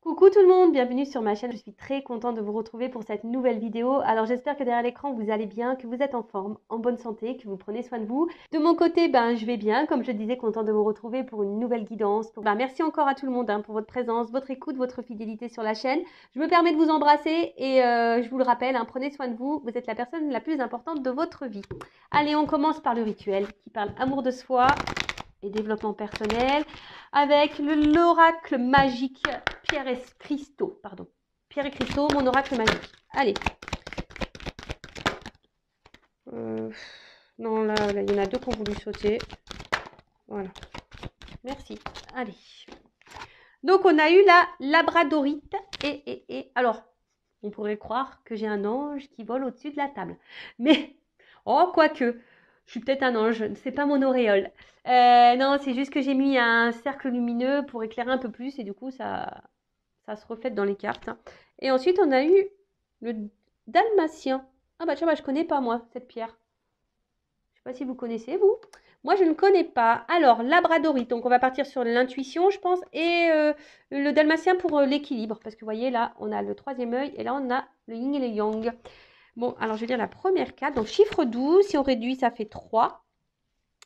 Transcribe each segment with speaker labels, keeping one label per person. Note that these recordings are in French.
Speaker 1: Coucou tout le monde, bienvenue sur ma chaîne. Je suis très contente de vous retrouver pour cette nouvelle vidéo. Alors j'espère que derrière l'écran vous allez bien, que vous êtes en forme, en bonne santé, que vous prenez soin de vous. De mon côté, je vais bien, comme je disais, contente de vous retrouver pour une nouvelle guidance. Merci encore à tout le monde pour votre présence, votre écoute, votre fidélité sur la chaîne. Je me permets de vous embrasser et je vous le rappelle, prenez soin de vous. Vous êtes la personne la plus importante de votre vie. Allez, on commence par le rituel qui parle amour de soi et développement personnel avec l'oracle magique Pierre et Cristaux, pardon. Pierre et Cristaux, mon oracle magique. Allez. Non, là, il y en a deux qui ont voulu sauter. Voilà. Merci. Allez. Donc, on a eu la labradorite. Alors, on pourrait croire que j'ai un ange qui vole au-dessus de la table. Mais, oh, quoique, je suis peut-être un ange, c'est pas mon auréole. Non, c'est juste que j'ai mis un cercle lumineux pour éclairer un peu plus et du coup, ça se reflète dans les cartes. Et ensuite, on a eu le dalmatien. Ah bah tiens, je connais pas moi, cette pierre. Je sais pas si vous connaissez, vous. Moi, je ne connais pas. Alors, labradorite, donc on va partir sur l'intuition, je pense, et le dalmatien pour l'équilibre. Parce que vous voyez, là, on a le troisième œil et là, on a le yin et le yang. Bon, alors je vais dire la première carte. Donc, chiffre 12, si on réduit, ça fait 3.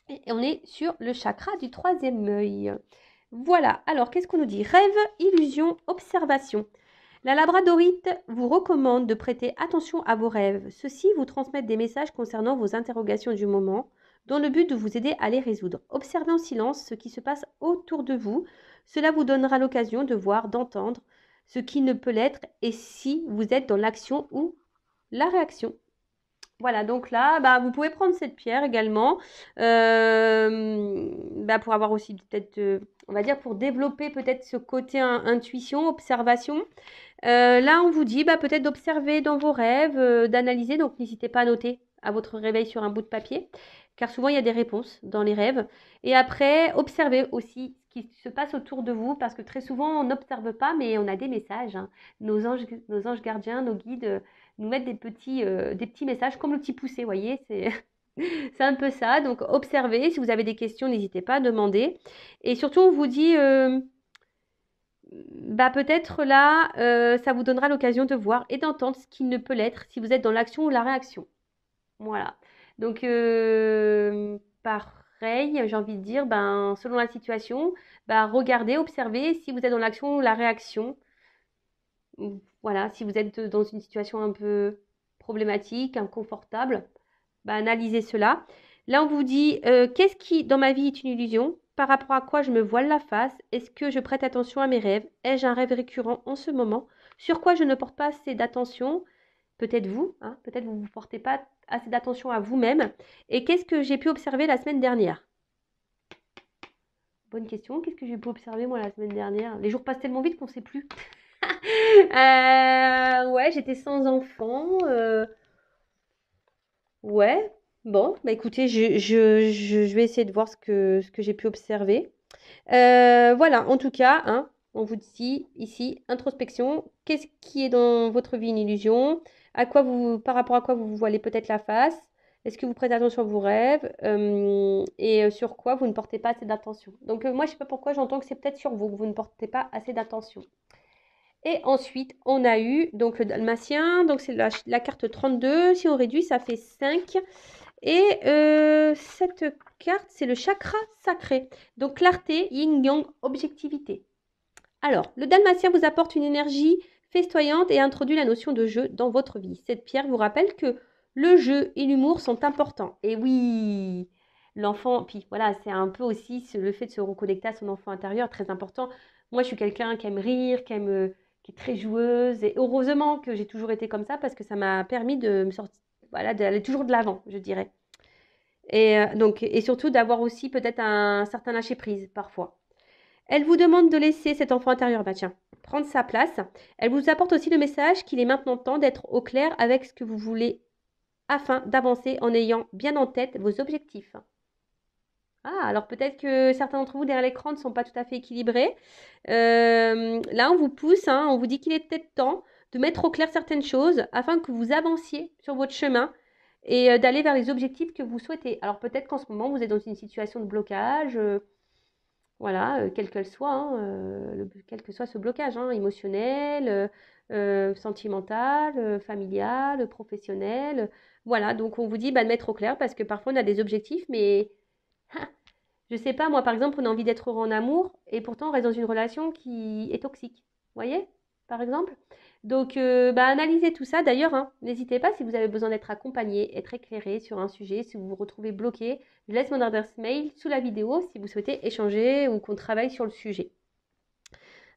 Speaker 1: Et on est sur le chakra du troisième œil. Voilà, alors qu'est-ce qu'on nous dit? Rêve, illusion, observation. La labradorite vous recommande de prêter attention à vos rêves. Ceux-ci vous transmettent des messages concernant vos interrogations du moment, dans le but de vous aider à les résoudre. Observez en silence ce qui se passe autour de vous. Cela vous donnera l'occasion de voir, d'entendre ce qui ne peut l'être et si vous êtes dans l'action ou la réaction. Voilà, donc là, vous pouvez prendre cette pierre également pour avoir aussi peut-être, on va dire, pour développer peut-être ce côté intuition, observation. Là, on vous dit peut-être d'observer dans vos rêves, d'analyser, donc n'hésitez pas à noter à votre réveil sur un bout de papier, car souvent il y a des réponses dans les rêves. Et après, observez aussi ce qui se passe autour de vous, parce que très souvent on n'observe pas, mais on a des messages. Nos anges gardiens, nos guides nous mettent des petits messages, comme le petit poussé, vous voyez, c'est c'est un peu ça. Donc observez, si vous avez des questions, n'hésitez pas à demander. Et surtout, on vous dit peut-être là, ça vous donnera l'occasion de voir et d'entendre ce qui ne peut l'être si vous êtes dans l'action ou la réaction. Voilà. Donc, pareil, j'ai envie de dire, selon la situation, regardez, observez si vous êtes dans l'action ou la réaction. Voilà, si vous êtes dans une situation un peu problématique, inconfortable, analysez cela. Là, on vous dit, qu'est-ce qui, dans ma vie, est une illusion? Par rapport à quoi je me voile la face? Est-ce que je prête attention à mes rêves? Ai-je un rêve récurrent en ce moment? Sur quoi je ne porte pas assez d'attention? Peut-être vous, peut-être vous ne portez pas assez d'attention à vous-même. Et qu'est-ce que j'ai pu observer la semaine dernière? Bonne question. Qu'est-ce que j'ai pu observer moi la semaine dernière? Les jours passent tellement vite qu'on ne sait plus. Ouais, j'étais sans enfant. Ouais, bon, écoutez, je vais essayer de voir ce que j'ai pu observer. Voilà, en tout cas, on vous dit ici, introspection, qu'est-ce qui est dans votre vie une illusion? Par rapport à quoi vous vous voilez peut-être la face? Est-ce que vous prêtez attention à vos rêves? Et sur quoi vous ne portez pas assez d'attention? Donc moi, je ne sais pas pourquoi j'entends que c'est peut-être sur vous que vous ne portez pas assez d'attention. Et ensuite, on a eu donc le dalmatien, donc c'est la carte 32. Si on réduit, ça fait 5. Et cette carte, c'est le chakra sacré. Donc clarté, yin-yang, objectivité. Alors, le dalmatien vous apporte une énergie festoyante et introduit la notion de jeu dans votre vie. Cette pierre vous rappelle que le jeu et l'humour sont importants. Et oui, l'enfant, puis voilà, c'est un peu aussi le fait de se reconnecter à son enfant intérieur, très important. Moi, je suis quelqu'un qui aime rire, qui est très joueuse. Et heureusement que j'ai toujours été comme ça parce que ça m'a permis de me sortir, voilà, d'aller toujours de l'avant, je dirais. Et surtout d'avoir aussi peut-être un certain lâcher-prise parfois. Elle vous demande de laisser cet enfant intérieur, prendre sa place. Elle vous apporte aussi le message qu'il est maintenant temps d'être au clair avec ce que vous voulez afin d'avancer en ayant bien en tête vos objectifs. Ah, alors peut-être que certains d'entre vous derrière l'écran ne sont pas tout à fait équilibrés. Là, on vous pousse, on vous dit qu'il est peut-être temps de mettre au clair certaines choses afin que vous avanciez sur votre chemin et d'aller vers les objectifs que vous souhaitez. Alors peut-être qu'en ce moment, vous êtes dans une situation de blocage. Voilà, quelle qu'elle soit, hein, quel que soit ce blocage, hein, émotionnel, sentimental, familial, professionnel. Voilà, donc on vous dit bah, de mettre au clair parce que parfois on a des objectifs, mais je sais pas, moi par exemple, on a envie d'être heureux en amour et pourtant on reste dans une relation qui est toxique. Vous voyez, par exemple? Donc, bah, analysez tout ça. D'ailleurs, hein, n'hésitez pas si vous avez besoin d'être accompagné, être éclairé sur un sujet, si vous vous retrouvez bloqué, je laisse mon adresse mail sous la vidéo si vous souhaitez échanger ou qu'on travaille sur le sujet.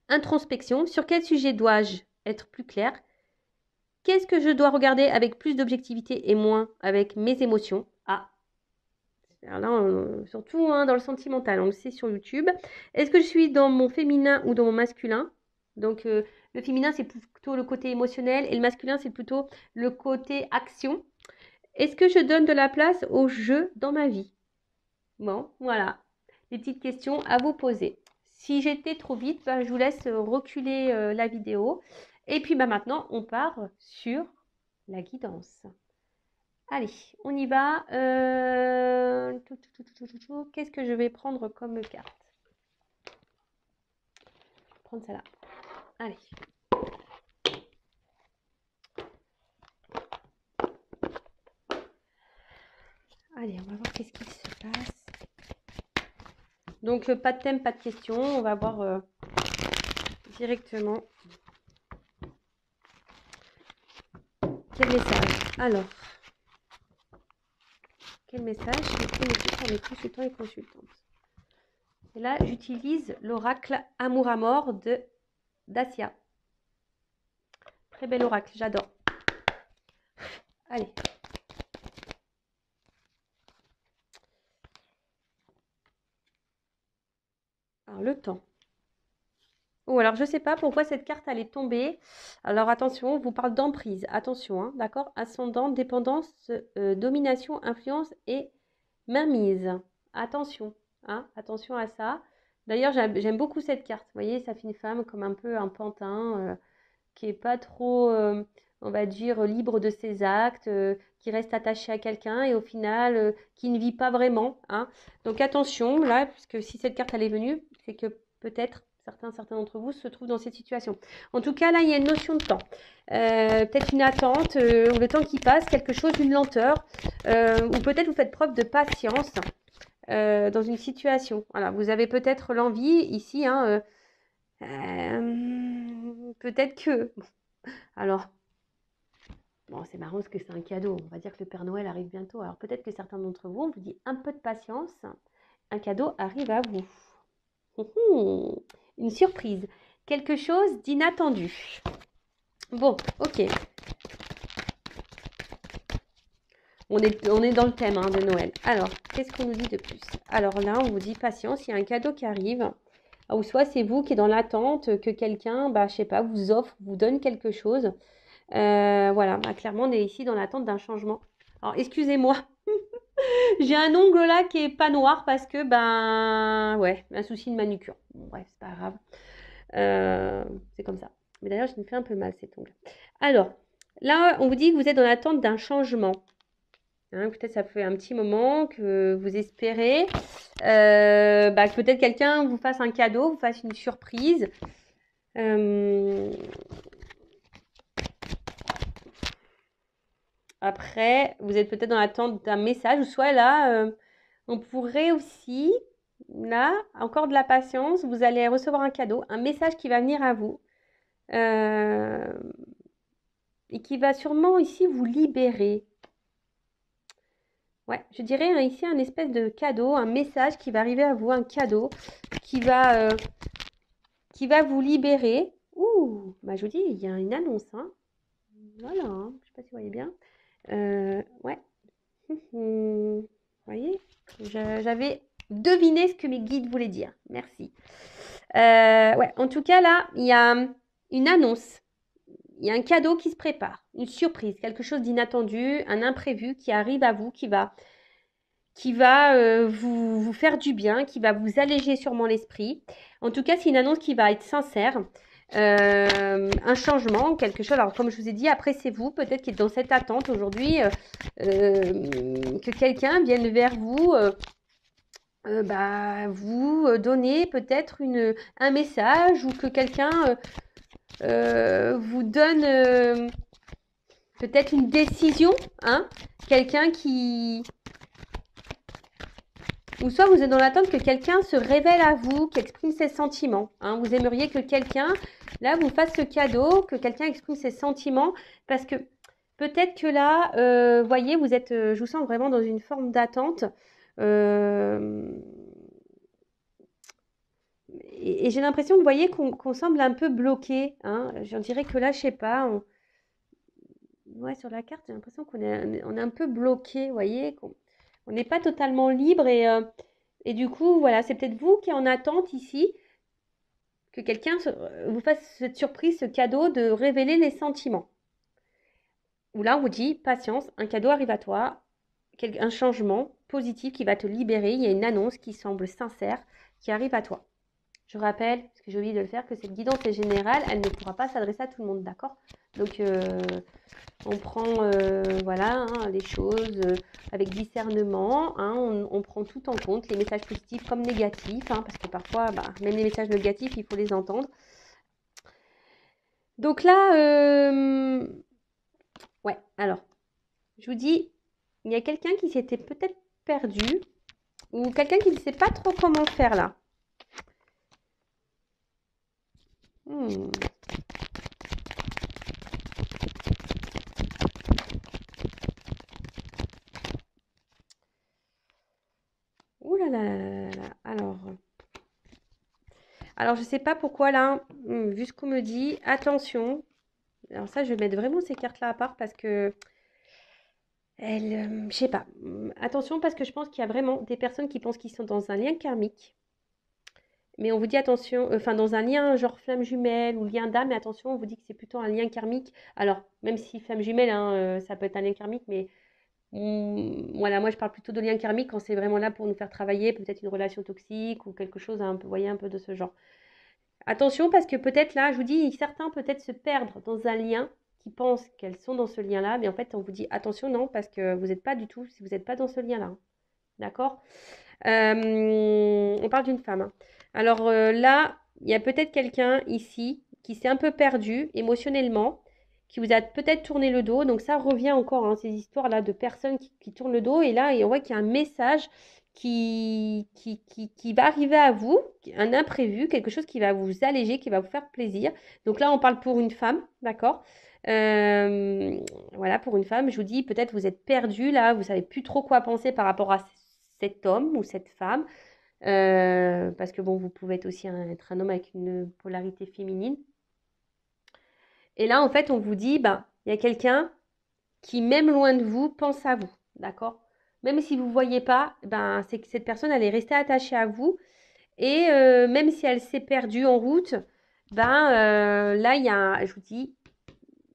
Speaker 1: Introspection, sur quel sujet dois-je être plus clair? Qu'est-ce que je dois regarder avec plus d'objectivité et moins avec mes émotions? Ah, alors là, surtout hein, dans le sentimental, on le sait sur YouTube. Est-ce que je suis dans mon féminin ou dans mon masculin? Donc, le féminin, c'est plutôt le côté émotionnel et le masculin, c'est plutôt le côté action. Est-ce que je donne de la place au jeu dans ma vie? Bon, voilà. Des petites questions à vous poser. Si j'étais trop vite, bah, je vous laisse reculer la vidéo. Et puis bah, maintenant, on part sur la guidance. Allez, on y va. Qu'est-ce que je vais prendre comme carte? Je vais prendre celle-là. Allez. Allez, on va voir qu'est-ce qui se passe. Donc, pas de thème, pas de question. On va voir directement. Quel message? Alors, quel message est connecté par mes consultants et consultantes? Et là, j'utilise l'oracle Amour à mort de Dacia. Très bel oracle, j'adore. Allez. Alors, le temps. Oh, alors je ne sais pas pourquoi cette carte elle est tombée. Alors attention, on vous parle d'emprise. Attention, hein, d'accord? Ascendant, dépendance, domination, influence et mainmise. Attention, hein, attention à ça. D'ailleurs, j'aime beaucoup cette carte. Vous voyez, ça fait une femme comme un peu un pantin qui est pas trop, on va dire, libre de ses actes, qui reste attaché à quelqu'un et au final, qui ne vit pas vraiment, hein. Donc attention là, parce que si cette carte elle est venue, c'est que peut-être certains d'entre vous se trouvent dans cette situation. En tout cas, là, il y a une notion de temps. Peut-être une attente, ou le temps qui passe, quelque chose, une lenteur, ou peut-être vous faites preuve de patience dans une situation. Voilà, vous avez peut-être l'envie ici, hein, peut-être que... Alors, bon, c'est marrant parce que c'est un cadeau. On va dire que le Père Noël arrive bientôt. Alors peut-être que certains d'entre vous, on vous dit un peu de patience. Un cadeau arrive à vous. Une surprise. Quelque chose d'inattendu. Bon, ok. On est dans le thème hein, de Noël. Alors, qu'est-ce qu'on nous dit de plus? Alors là, on vous dit patience, il y a un cadeau qui arrive. Ou soit c'est vous qui êtes dans l'attente que quelqu'un, bah, je sais pas, vous offre, vous donne quelque chose. Voilà, bah, clairement, on est ici dans l'attente d'un changement. Alors, excusez-moi. J'ai un ongle là qui est pas noir parce que, ben, ouais, un souci de manucure. Bon, bref, c'est pas grave. C'est comme ça. Mais d'ailleurs, je me fais un peu mal cet ongle. Alors, là, on vous dit que vous êtes dans l'attente d'un changement. Hein, peut-être ça fait un petit moment que vous espérez bah, que peut-être quelqu'un vous fasse un cadeau, vous fasse une surprise. Après, vous êtes peut-être dans l'attente d'un message, ou soit là, on pourrait aussi, là, encore de la patience, vous allez recevoir un cadeau, un message qui va venir à vous, et qui va sûrement ici vous libérer. Ouais, je dirais hein, ici un espèce de cadeau, un message qui va arriver à vous, un cadeau qui va vous libérer. Ouh, bah je vous dis, il y a une annonce, hein. Voilà, hein, je ne sais pas si vous voyez bien. Ouais. Vous voyez, j'avais deviné ce que mes guides voulaient dire. Merci. Ouais, en tout cas, là, il y a une annonce. Il y a un cadeau qui se prépare, une surprise, quelque chose d'inattendu, un imprévu qui arrive à vous, qui va vous faire du bien, qui va vous alléger sûrement l'esprit. En tout cas, c'est une annonce qui va être sincère. Un changement, quelque chose. Alors, comme je vous ai dit, après, c'est vous, peut-être qui êtes dans cette attente aujourd'hui, que quelqu'un vienne vers vous vous donnez peut-être un message ou que quelqu'un vous donne peut-être une décision, hein, quelqu'un qui... Ou soit vous êtes dans l'attente que quelqu'un se révèle à vous, qui exprime ses sentiments. Hein. Vous aimeriez que quelqu'un, là, vous fasse ce cadeau, que quelqu'un exprime ses sentiments, parce que peut-être que là, voyez, vous êtes, je vous sens vraiment dans une forme d'attente. Euh, et j'ai l'impression, vous voyez, qu'on semble un peu bloqué. Hein. J'en dirais que là, je sais pas, ouais, sur la carte, j'ai l'impression qu'on est un peu bloqué, vous voyez, qu'on on n'est pas totalement libre et du coup, voilà, c'est peut-être vous qui êtes en attente ici, que quelqu'un vous fasse cette surprise, ce cadeau de révéler les sentiments. Ou là, on vous dit, patience, un cadeau arrive à toi, un changement positif qui va te libérer, il y a une annonce qui semble sincère, qui arrive à toi. Je rappelle, parce que j'ai oublié de le faire, que cette guidance est générale, elle ne pourra pas s'adresser à tout le monde, d'accord? Donc, on prend voilà, hein, les choses avec discernement, hein, on prend tout en compte, les messages positifs comme négatifs, hein, parce que parfois, même les messages négatifs, il faut les entendre. Donc là, ouais, alors, je vous dis, il y a quelqu'un qui s'était peut-être perdu, ou quelqu'un qui ne sait pas trop comment faire là. Hmm. Ouh là là là là là là. Alors, je ne sais pas pourquoi là, vu ce qu'on me dit, attention. Alors ça, je vais mettre vraiment ces cartes-là à part parce que je sais pas. Attention parce que je pense qu'il y a vraiment des personnes qui pensent qu'ils sont dans un lien karmique. Mais on vous dit attention, enfin dans un lien genre flamme jumelle ou lien d'âme, mais attention, on vous dit que c'est plutôt un lien karmique. Alors, même si flamme jumelle, hein, ça peut être un lien karmique, mais voilà, moi je parle plutôt de lien karmique quand c'est vraiment là pour nous faire travailler, peut-être une relation toxique ou quelque chose un peu, voyez, un peu de ce genre. Attention parce que peut-être là, je vous dis, certains peut-être se perdre dans un lien qui pensent qu'elles sont dans ce lien-là, mais en fait on vous dit attention non parce que vous n'êtes pas du tout, si vous n'êtes pas dans ce lien-là, hein. D'accord. On parle d'une femme, hein. Alors là, il y a peut-être quelqu'un ici qui s'est un peu perdu émotionnellement, qui vous a peut-être tourné le dos. Donc ça revient encore, hein, ces histoires-là de personnes qui tournent le dos. Et là, on voit qu'il y a un message qui va arriver à vous, un imprévu, quelque chose qui va vous alléger, qui va vous faire plaisir. Donc là, on parle pour une femme, d'accord. Euh, voilà, pour une femme, je vous dis, peut-être vous êtes perdu là, vous savez plus trop quoi penser par rapport à cet homme ou cette femme. Parce que bon, vous pouvez être aussi être un homme avec une polarité féminine. Et là, en fait, on vous dit, il y a quelqu'un qui, même loin de vous, pense à vous. D'accord. Même si vous ne voyez pas, c'est que cette personne, elle est restée attachée à vous. Et même si elle s'est perdue en route, là, je vous dis,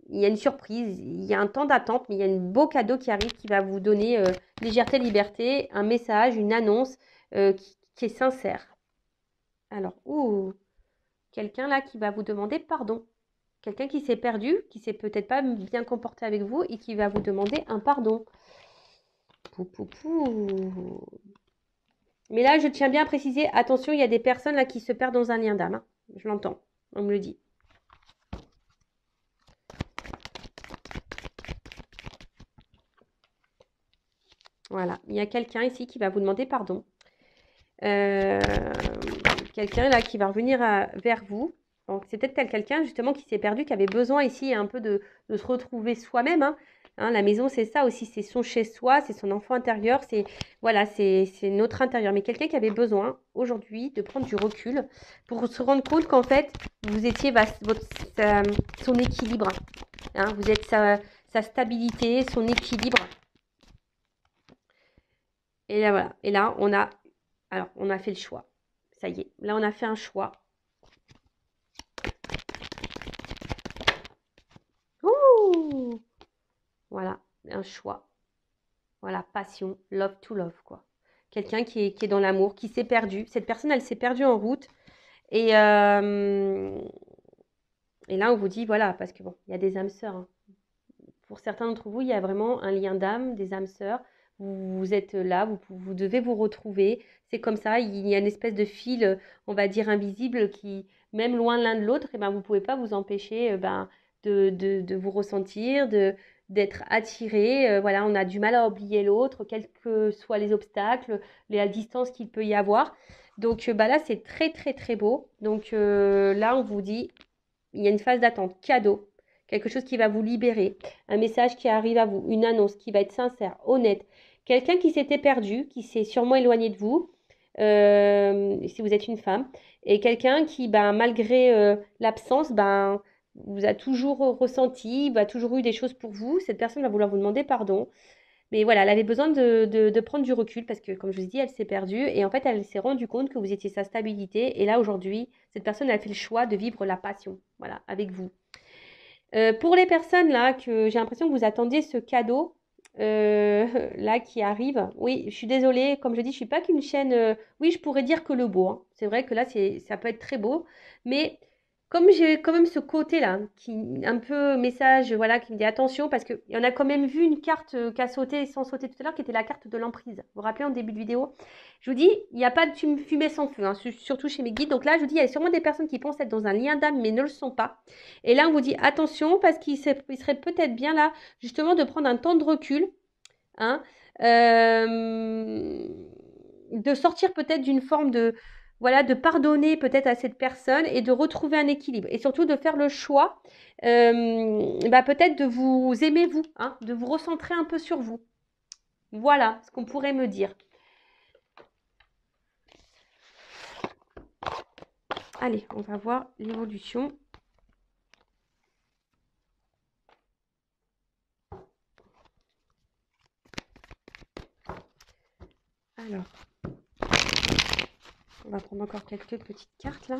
Speaker 1: il y a une surprise, il y a un temps d'attente, mais il y a un beau cadeau qui arrive qui va vous donner légèreté, liberté, un message, une annonce qui est sincère. Alors, quelqu'un là qui va vous demander pardon. Quelqu'un qui s'est perdu, qui s'est peut-être pas bien comporté avec vous et qui va vous demander un pardon. Pou, pou, pou. Mais là, je tiens bien à préciser, attention, il y a des personnes là qui se perdent dans un lien d'âme, hein. Je l'entends, on me le dit. Voilà, il y a quelqu'un ici qui va vous demander pardon. Euh, quelqu'un là qui va revenir vers vous. Donc c'est peut-être quelqu'un justement qui s'est perdu, qui avait besoin ici un peu de se retrouver soi-même, hein. Hein, la maison c'est ça aussi, c'est son chez-soi, c'est son enfant intérieur, c'est voilà, c'est notre intérieur. Mais quelqu'un qui avait besoin aujourd'hui de prendre du recul pour se rendre compte qu'en fait vous étiez son équilibre, hein, vous êtes sa stabilité, son équilibre. Et là voilà, et là on a fait le choix. Ça y est, là on a fait un choix. Ouh, voilà, un choix. Voilà, passion, love to love, quoi. Quelqu'un qui est dans l'amour, qui s'est perdu. Cette personne, elle s'est perdue en route. Et, euh, et là, on vous dit, voilà, parce que bon, il y a des âmes sœurs, hein. Pour certains d'entre vous, il y a vraiment un lien d'âme, des âmes sœurs. vous êtes là, vous devez vous retrouver. C'est comme ça, il y a une espèce de fil, on va dire invisible, qui, même loin l'un de l'autre, et ben, vous ne pouvez pas vous empêcher ben, de vous ressentir, d'être attiré. Voilà, on a du mal à oublier l'autre, quels que soient les obstacles, la distance qu'il peut y avoir. Donc bah là, c'est très très très beau. Donc là, on vous dit, il y a une phase d'attente, cadeau, quelque chose qui va vous libérer, un message qui arrive à vous, une annonce qui va être sincère, honnête, quelqu'un qui s'était perdu, qui s'est sûrement éloigné de vous, si vous êtes une femme, et quelqu'un qui, ben, malgré l'absence, ben, vous a toujours ressenti, va toujours eu des choses pour vous. Cette personne va vouloir vous demander pardon. Mais voilà, elle avait besoin de prendre du recul parce que, comme je vous ai dit, elle s'est perdue et en fait, elle s'est rendue compte que vous étiez sa stabilité. Et là, aujourd'hui, cette personne a fait le choix de vivre la passion, voilà, avec vous. Pour les personnes là, que j'ai l'impression que vous attendiez ce cadeau là qui arrive, oui, je suis désolée, comme je dis, je suis pas qu'une chaîne. Oui, je pourrais dire que le beau, hein. C'est vrai que là, ça peut être très beau, mais comme j'ai quand même ce côté-là, qui un peu message, voilà, qui me dit attention, parce qu'il y en a quand même vu une carte qui a sauté sans sauter tout à l'heure, qui était la carte de l'emprise. Vous vous rappelez en début de vidéo? Je vous dis, il n'y a pas de fumée sans feu, hein, surtout chez mes guides. Donc là, je vous dis, il y a sûrement des personnes qui pensent être dans un lien d'âme, mais ne le sont pas. Et là, on vous dit attention, parce qu'il serait peut-être bien là, justement, de prendre un temps de recul, hein, de sortir peut-être d'une forme de, voilà, de pardonner peut-être à cette personne et de retrouver un équilibre. Et surtout de faire le choix, bah, peut-être de vous aimer vous, hein, de vous recentrer un peu sur vous. Voilà ce qu'on pourrait me dire. Allez, on va voir l'évolution. Alors, on va prendre encore quelques petites cartes là.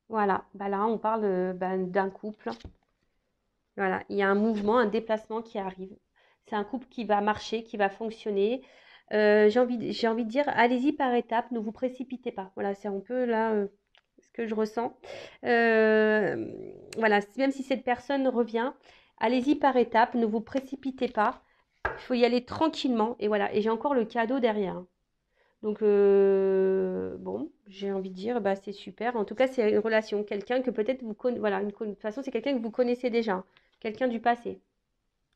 Speaker 1: Voilà, bah là on parle d'un couple. Voilà, il y a un mouvement, un déplacement qui arrive. C'est un couple qui va marcher, qui va fonctionner. J'ai envie de dire, allez-y par étapes, ne vous précipitez pas. Voilà, c'est un peu là ce que je ressens. Euh, voilà, même si cette personne revient, allez-y par étapes, ne vous précipitez pas. Il faut y aller tranquillement. Et voilà, et j'ai encore le cadeau derrière. Donc, bon, j'ai envie de dire, bah, c'est super. En tout cas, c'est une relation, quelqu'un que peut-être vous connaissez. Voilà, de toute façon, c'est quelqu'un que vous connaissez déjà, quelqu'un du passé.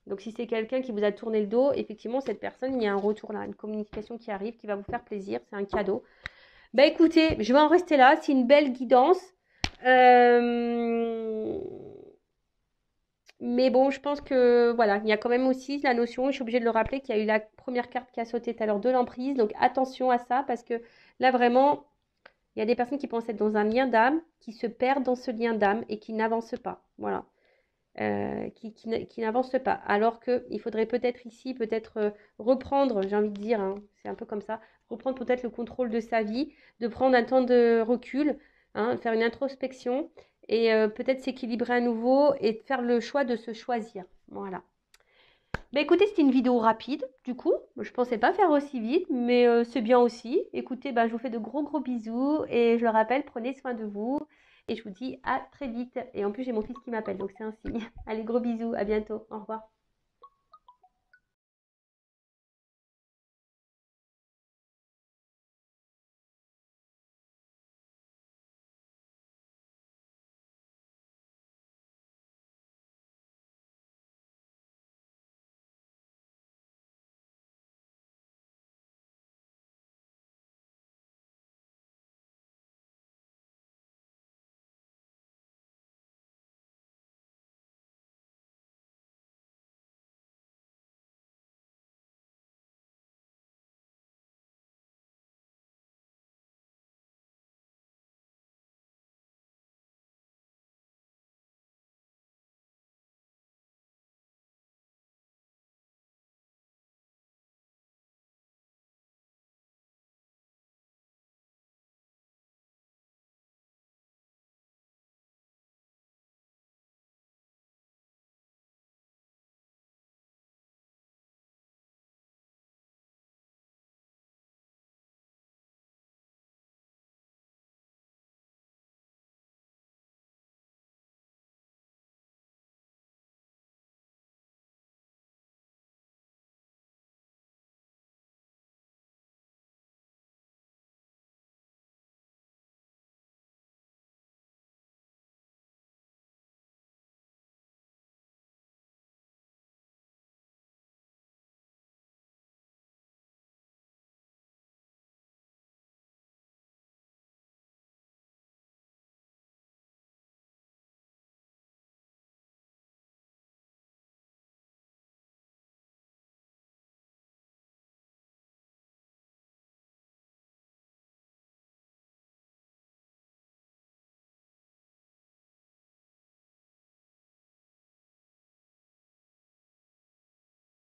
Speaker 1: Donc, si c'est quelqu'un qui vous a tourné le dos, effectivement, cette personne, il y a un retour là, une communication qui arrive, qui va vous faire plaisir, c'est un cadeau. Bah, écoutez, je vais en rester là, c'est une belle guidance. Euh, Mais bon, je pense que voilà, il y a quand même aussi la notion, je suis obligée de le rappeler, qu'il y a eu la première carte qui a sauté tout à l'heure de l'emprise. Donc attention à ça, parce que là vraiment, il y a des personnes qui pensent être dans un lien d'âme, qui se perdent dans ce lien d'âme et qui n'avancent pas. Voilà. Qui n'avancent pas. Alors qu'il faudrait peut-être ici, peut-être reprendre, j'ai envie de dire, hein, c'est un peu comme ça, reprendre peut-être le contrôle de sa vie, de prendre un temps de recul, hein, faire une introspection et peut-être s'équilibrer à nouveau et de faire le choix de se choisir. Voilà. Bah écoutez, c'était une vidéo rapide, du coup, je pensais pas faire aussi vite, mais c'est bien aussi. Écoutez, bah, je vous fais de gros gros bisous et je le rappelle, prenez soin de vous et je vous dis à très vite. Et en plus, j'ai mon fils qui m'appelle, donc c'est un signe. Allez, gros bisous, à bientôt, au revoir.